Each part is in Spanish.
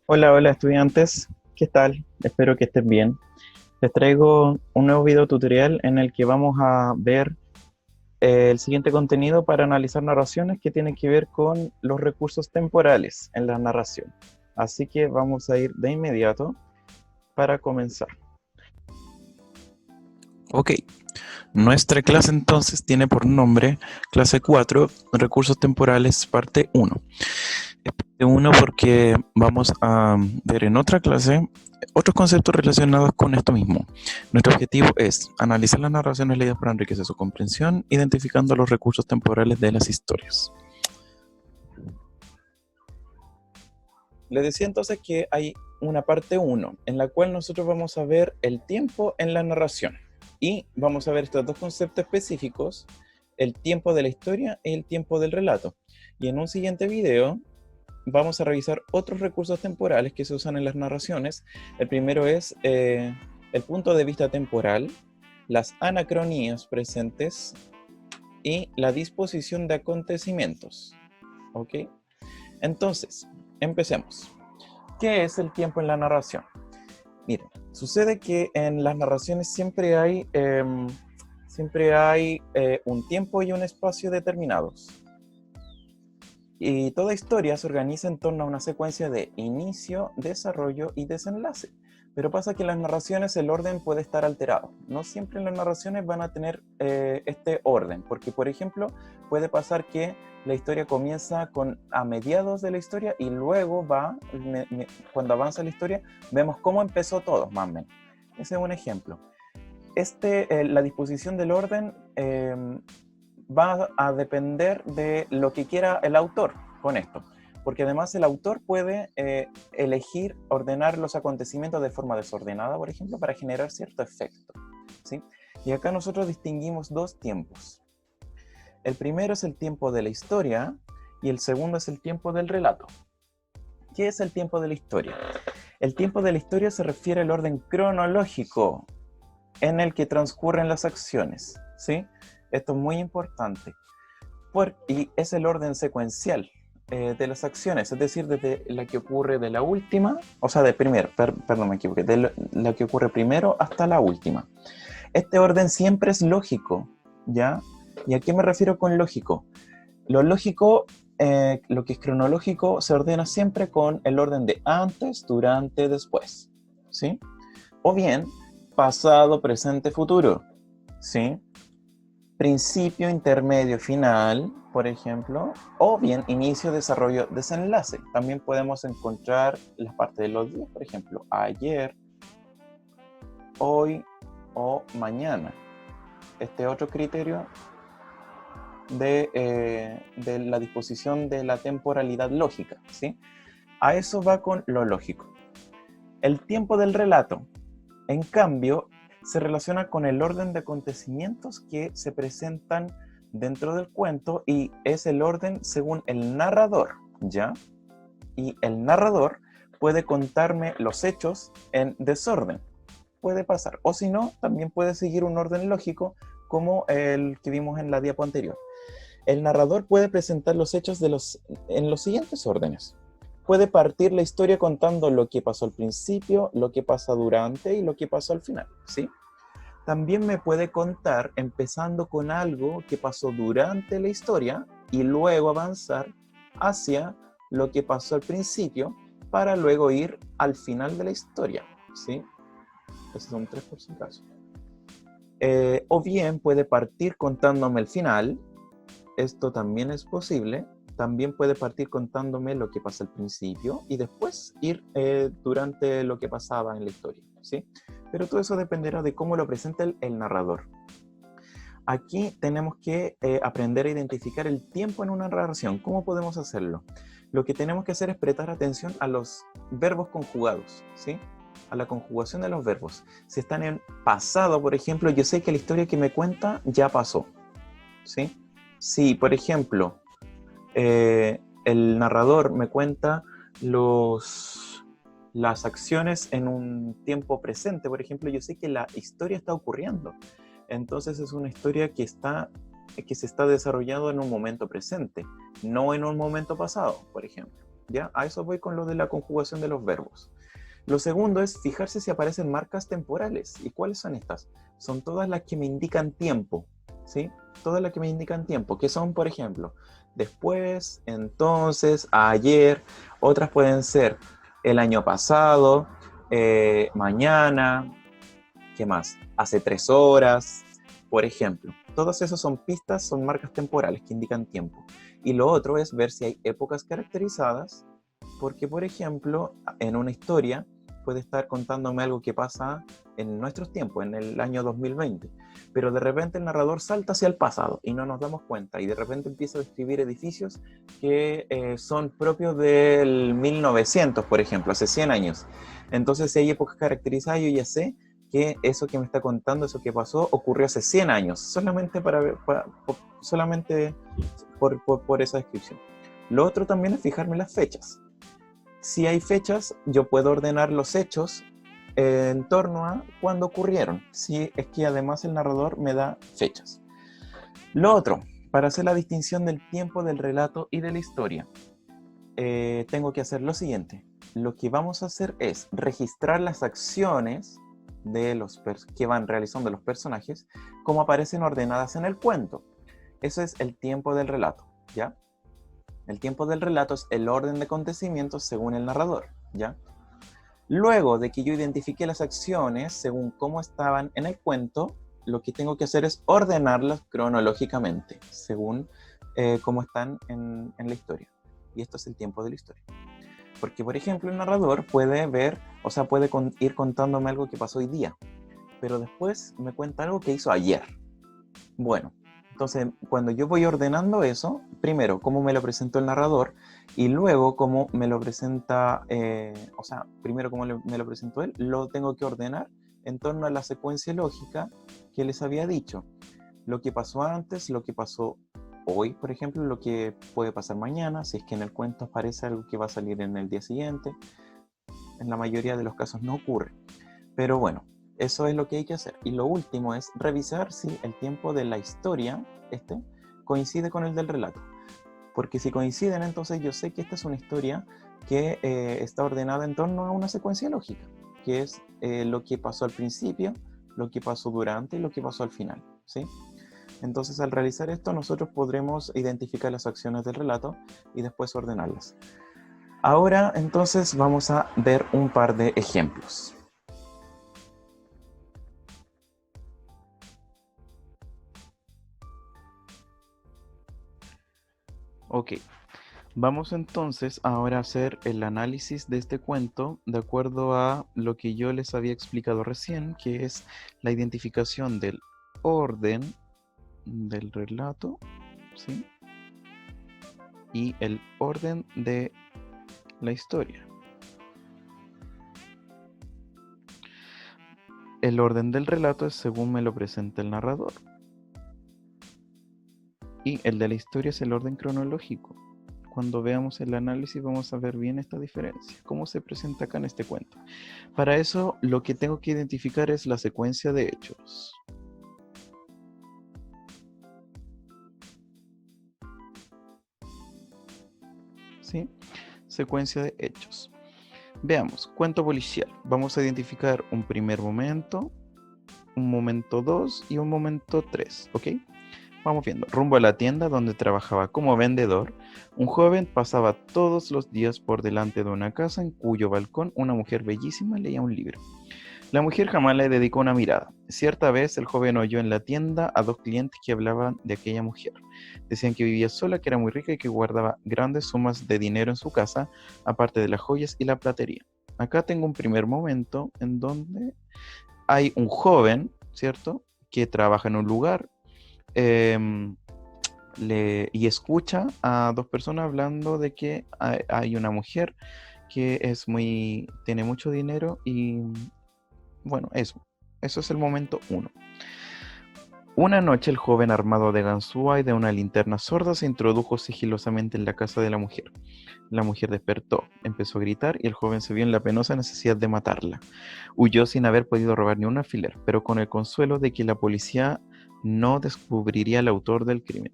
Hola, hola estudiantes, ¿qué tal? Espero que estén bien. Les traigo un nuevo video tutorial en el que vamos a ver el siguiente contenido para analizar narraciones que tienen que ver con los recursos temporales en la narración. Así que vamos a ir de inmediato para comenzar. Ok, nuestra clase entonces tiene por nombre clase 4, recursos temporales, parte 1. Parte 1 porque vamos a ver en otra clase otros conceptos relacionados con esto mismo. Nuestro objetivo es analizar las narraciones leídas para enriquecer su comprensión, identificando los recursos temporales de las historias. Les decía entonces que hay una parte 1 en la cual nosotros vamos a ver el tiempo en la narración y vamos a ver estos dos conceptos específicos, el tiempo de la historia y el tiempo del relato. Y en un siguiente video vamos a revisar otros recursos temporales que se usan en las narraciones. El primero es el punto de vista temporal, las anacronías presentes y la disposición de acontecimientos. ¿Ok? Entonces, empecemos. ¿Qué es el tiempo en la narración? Miren, sucede que en las narraciones siempre hay un tiempo y un espacio determinados. Y toda historia se organiza en torno a una secuencia de inicio, desarrollo y desenlace. Pero pasa que en las narraciones el orden puede estar alterado. No siempre en las narraciones van a tener este orden, porque por ejemplo puede pasar que la historia comienza a mediados de la historia y luego cuando avanza la historia vemos cómo empezó todo, más o menos. Ese es un ejemplo. La disposición del orden va a depender de lo que quiera el autor con esto, porque además el autor puede elegir ordenar los acontecimientos de forma desordenada, por ejemplo, para generar cierto efecto, ¿sí? Y acá nosotros distinguimos dos tiempos. El primero es el tiempo de la historia y el segundo es el tiempo del relato. ¿Qué es el tiempo de la historia? El tiempo de la historia se refiere al orden cronológico en el que transcurren las acciones, ¿sí? Esto es muy importante. Y es el orden secuencial de las acciones, es decir, desde la que ocurre de la última, o sea, de primero, perdón, me equivoqué, de la que ocurre primero hasta la última. Este orden siempre es lógico, ¿ya? ¿Y a qué me refiero con lógico? Lo lógico, lo que es cronológico, se ordena siempre con el orden de antes, durante, después, ¿sí? O bien, pasado, presente, futuro, ¿sí? Principio, intermedio, final, por ejemplo, o bien inicio, desarrollo, desenlace. También podemos encontrar las partes de los días, por ejemplo, ayer, hoy o mañana. Este otro criterio de la disposición de la temporalidad lógica, ¿sí? A eso va con lo lógico. El tiempo del relato, en cambio, se relaciona con el orden de acontecimientos que se presentan dentro del cuento y es el orden según el narrador, ¿ya? Y el narrador puede contarme los hechos en desorden, puede pasar, o si no, también puede seguir un orden lógico como el que vimos en la diapo anterior. El narrador puede presentar los hechos en los siguientes órdenes. Puede partir la historia contando lo que pasó al principio, lo que pasa durante y lo que pasó al final, ¿sí? También me puede contar empezando con algo que pasó durante la historia y luego avanzar hacia lo que pasó al principio para luego ir al final de la historia, ¿sí? Esos son 3 por si acaso. O bien puede partir contándome el final. Esto también es posible. También puede partir contándome lo que pasa al principio y después ir durante lo que pasaba en la historia, ¿sí? Pero todo eso dependerá de cómo lo presenta el narrador. Aquí tenemos que aprender a identificar el tiempo en una narración. ¿Cómo podemos hacerlo? Lo que tenemos que hacer es prestar atención a los verbos conjugados, ¿sí? A la conjugación de los verbos. Si están en pasado, por ejemplo, yo sé que la historia que me cuenta ya pasó, ¿sí? Si, por ejemplo, el narrador me cuenta las acciones en un tiempo presente, por ejemplo, yo sé que la historia está ocurriendo. Entonces es una historia que se está desarrollando en un momento presente, no en un momento pasado, por ejemplo. ¿ya? A eso voy con lo de la conjugación de los verbos. Lo segundo es fijarse si aparecen marcas temporales. ¿Y cuáles son estas? Son todas las que me indican tiempo, ¿sí? Todas las que me indican tiempo, que son, por ejemplo, después, entonces, ayer. Otras pueden ser el año pasado, mañana, ¿qué más? Hace 3 horas, por ejemplo. Todas esas son pistas, son marcas temporales que indican tiempo. Y lo otro es ver si hay épocas caracterizadas, porque, por ejemplo, en una historia puede estar contándome algo que pasa en nuestros tiempos, en el año 2020, pero de repente el narrador salta hacia el pasado y no nos damos cuenta, y de repente empieza a describir edificios que son propios del 1900, por ejemplo, hace 100 años. Entonces, si hay épocas caracterizadas, yo ya sé que eso que me está contando, eso que pasó, ocurrió hace 100 años, solamente, solamente por esa descripción. Lo otro también es fijarme en las fechas. Si hay fechas, yo puedo ordenar los hechos en torno a cuándo ocurrieron, si es que además el narrador me da fechas. Lo otro, para hacer la distinción del tiempo del relato y de la historia, tengo que hacer lo siguiente. Lo que vamos a hacer es registrar las acciones de que van realizando los personajes como aparecen ordenadas en el cuento. Eso es el tiempo del relato, ¿ya? El tiempo del relato es el orden de acontecimientos según el narrador, ¿ya? Luego de que yo identifique las acciones según cómo estaban en el cuento, lo que tengo que hacer es ordenarlas cronológicamente, según cómo están en la historia. Y esto es el tiempo de la historia. Porque, por ejemplo, el narrador puede ver, o sea, puede ir contándome algo que pasó hoy día, pero después me cuenta algo que hizo ayer. Bueno, entonces, cuando yo voy ordenando eso, primero, cómo me lo presentó el narrador, y luego cómo me lo presenta, o sea, primero cómo me lo presentó él, lo tengo que ordenar en torno a la secuencia lógica que les había dicho. Lo que pasó antes, lo que pasó hoy, por ejemplo, lo que puede pasar mañana, si es que en el cuento aparece algo que va a salir en el día siguiente. En la mayoría de los casos no ocurre. Pero bueno, eso es lo que hay que hacer. Y lo último es revisar si el tiempo de la historia, coincide con el del relato. Porque si coinciden, entonces yo sé que esta es una historia que está ordenada en torno a una secuencia lógica, que es lo que pasó al principio, lo que pasó durante y lo que pasó al final, ¿sí? Entonces, al realizar esto, nosotros podremos identificar las acciones del relato y después ordenarlas. Ahora, entonces, vamos a ver un par de ejemplos. Ok, vamos entonces ahora a hacer el análisis de este cuento de acuerdo a lo que yo les había explicado recién, que es la identificación del orden del relato, ¿sí? Y el orden de la historia. El orden del relato es según me lo presenta el narrador. Y el de la historia es el orden cronológico. Cuando veamos el análisis vamos a ver bien esta diferencia, cómo se presenta acá en este cuento. Para eso lo que tengo que identificar es la secuencia de hechos. ¿Sí? Secuencia de hechos. Veamos, cuento policial. Vamos a identificar un primer momento, un momento 2 y un momento 3, ¿ok? Vamos viendo. Rumbo a la tienda donde trabajaba como vendedor, un joven pasaba todos los días por delante de una casa en cuyo balcón una mujer bellísima leía un libro. La mujer jamás le dedicó una mirada. Cierta vez el joven oyó en la tienda a dos clientes que hablaban de aquella mujer. Decían que vivía sola, que era muy rica y que guardaba grandes sumas de dinero en su casa, aparte de las joyas y la platería. Acá tengo un primer momento en donde hay un joven, ¿cierto?, que trabaja en un lugar em, y escucha a dos personas hablando de que hay una mujer que tiene mucho dinero y bueno, eso es el momento 1. Una noche el joven armado de ganzúa y de una linterna sorda se introdujo sigilosamente en la casa de la mujer. La mujer despertó, empezó a gritar y el joven se vio en la penosa necesidad de matarla. Huyó sin haber podido robar ni un alfiler, pero con el consuelo de que la policía no descubriría al autor del crimen.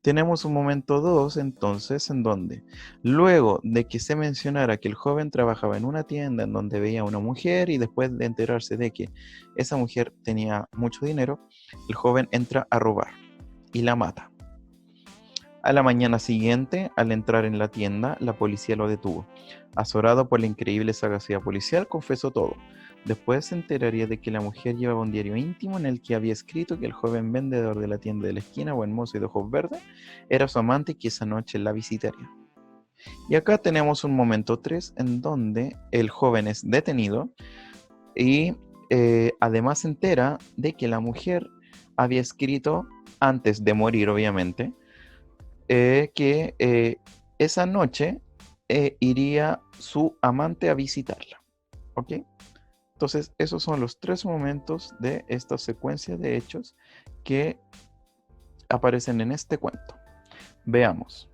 Tenemos un momento 2, entonces, en donde, luego de que se mencionara que el joven trabajaba en una tienda en donde veía a una mujer y después de enterarse de que esa mujer tenía mucho dinero, el joven entra a robar y la mata. A la mañana siguiente, al entrar en la tienda, la policía lo detuvo. Azorado por la increíble sagacidad policial, confesó todo. Después se enteraría de que la mujer llevaba un diario íntimo en el que había escrito que el joven vendedor de la tienda de la esquina, buen mozo y de ojos verdes, era su amante y que esa noche la visitaría. Y acá tenemos un momento 3 en donde el joven es detenido y además se entera de que la mujer había escrito, antes de morir obviamente, que esa noche iría su amante a visitarla. ¿Ok? Entonces, esos son los 3 momentos de esta secuencia de hechos que aparecen en este cuento. Veamos.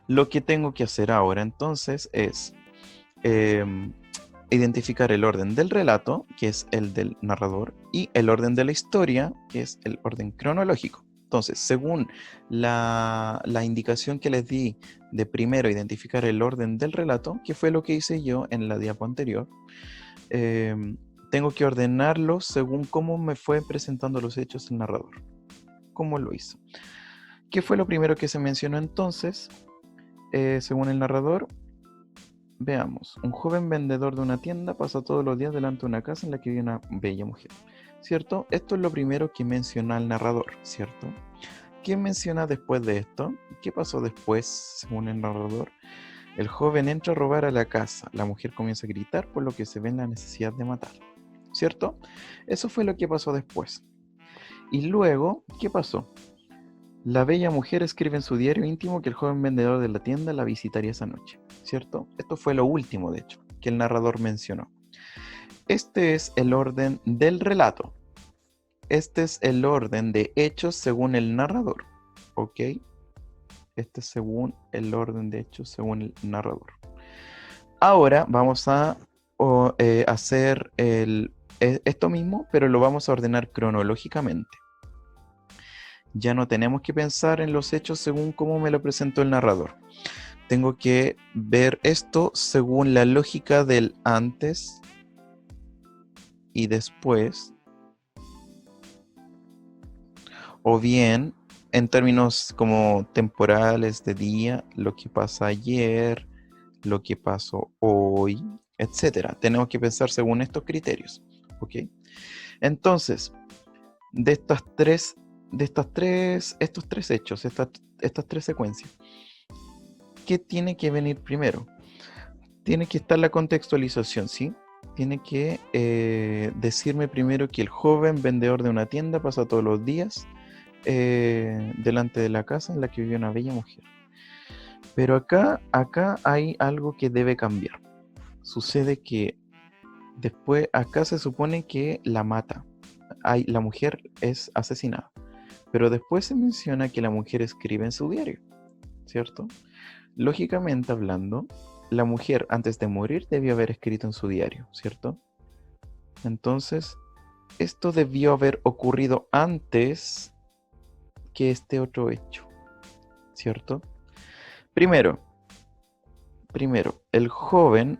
Lo que tengo que hacer ahora entonces es identificar el orden del relato, que es el del narrador, y el orden de la historia, que es el orden cronológico. Entonces, según la indicación que les di de primero identificar el orden del relato, que fue lo que hice yo en la diapo anterior, tengo que ordenarlos según cómo me fue presentando los hechos el narrador. ¿Cómo lo hizo? ¿Qué fue lo primero que se mencionó entonces? Según el narrador, veamos. Un joven vendedor de una tienda pasa todos los días delante de una casa en la que vive una bella mujer. ¿Cierto? Esto es lo primero que menciona el narrador, ¿cierto? ¿Qué menciona después de esto? ¿Qué pasó después, según el narrador? El joven entra a robar a la casa. La mujer comienza a gritar, por lo que se ve en la necesidad de matarlo. ¿Cierto? Eso fue lo que pasó después. Y luego, ¿qué pasó? La bella mujer escribe en su diario íntimo que el joven vendedor de la tienda la visitaría esa noche. ¿Cierto? Esto fue lo último, de hecho, que el narrador mencionó. Este es el orden del relato. Este es el orden de hechos según el narrador. ¿Ok? Este es según el orden de hechos según el narrador. Ahora vamos a hacer esto mismo, pero lo vamos a ordenar cronológicamente. Ya no tenemos que pensar en los hechos según cómo me lo presentó el narrador. Tengo que ver esto según la lógica del antes y después, o bien en términos como temporales de día, lo que pasa ayer, lo que pasó hoy, etcétera. Tenemos que pensar según estos criterios, ¿ok? Entonces, estos tres hechos, estas tres secuencias, ¿qué tiene que venir primero? Tiene que estar la contextualización, ¿sí? Tiene que decirme primero que el joven vendedor de una tienda pasa todos los días delante de la casa en la que vive una bella mujer. Pero acá hay algo que debe cambiar. Sucede que después acá se supone que la mata. La mujer es asesinada. Pero después se menciona que la mujer escribe en su diario, ¿cierto? Lógicamente hablando, la mujer antes de morir debió haber escrito en su diario, ¿cierto? Entonces, esto debió haber ocurrido antes que este otro hecho, ¿cierto? Primero, el joven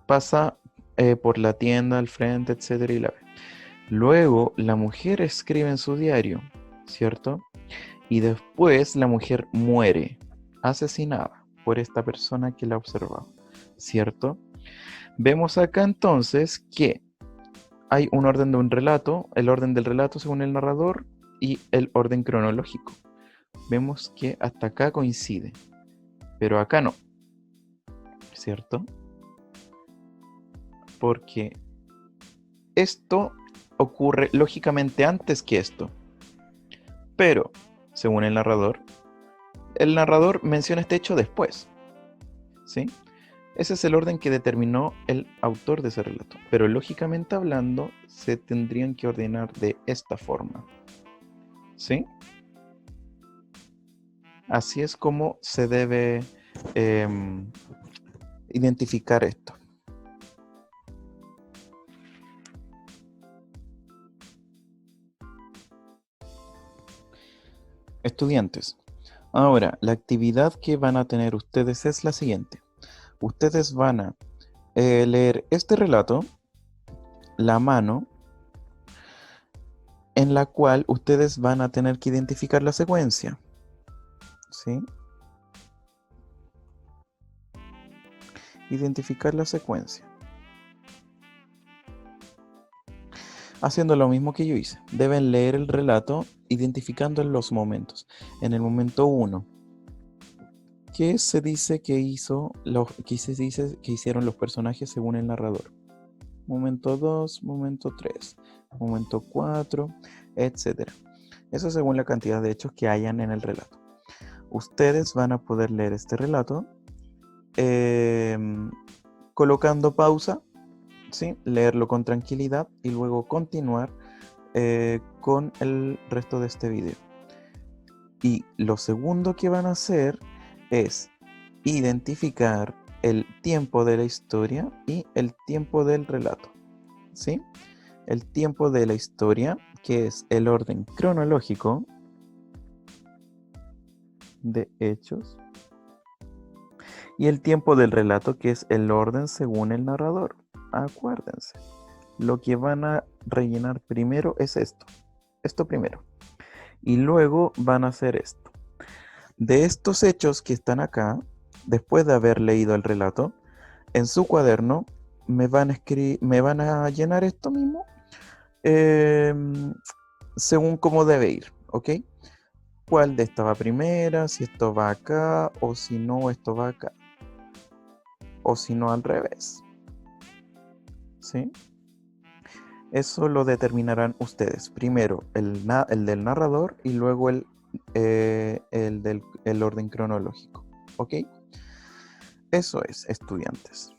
pasa por la tienda al frente, etcétera, y la ve. Luego, la mujer escribe en su diario, ¿cierto? Y después la mujer muere, asesinada por esta persona que la observaba, ¿cierto? Vemos acá entonces que hay un orden de un relato, el orden del relato según el narrador y el orden cronológico. Vemos que hasta acá coincide, pero acá no, ¿cierto? Porque esto ocurre lógicamente antes que esto, pero según el narrador menciona este hecho después, ¿sí? Ese es el orden que determinó el autor de ese relato, pero lógicamente hablando se tendrían que ordenar de esta forma, ¿sí? Así es como se debe identificar esto. Estudiantes, ahora la actividad que van a tener ustedes es la siguiente. Ustedes van a leer este relato, la mano, en la cual ustedes van a tener que identificar la secuencia. ¿Sí? Identificar la secuencia. Haciendo lo mismo que yo hice. Deben leer el relato identificando los momentos. En el momento 1, ¿qué se dice que hicieron los personajes según el narrador? Momento 2, momento 3, momento 4, etc. Eso según la cantidad de hechos que hayan en el relato. Ustedes van a poder leer este relato colocando pausa, ¿sí? Leerlo con tranquilidad y luego continuar con el resto de este video. Y lo segundo que van a hacer es identificar el tiempo de la historia y el tiempo del relato, ¿sí? El tiempo de la historia, que es el orden cronológico de hechos, y el tiempo del relato, que es el orden según el narrador. Acuérdense, lo que van a rellenar primero es esto primero, y luego van a hacer esto. De estos hechos que están acá, después de haber leído el relato, en su cuaderno me van a llenar esto mismo según cómo debe ir, ¿ok? ¿Cuál de esta va primera? Si esto va acá, o si no, esto va acá. O si no, al revés. ¿Sí? Eso lo determinarán ustedes. Primero el del narrador y luego el orden cronológico. ¿Ok? Eso es, estudiantes.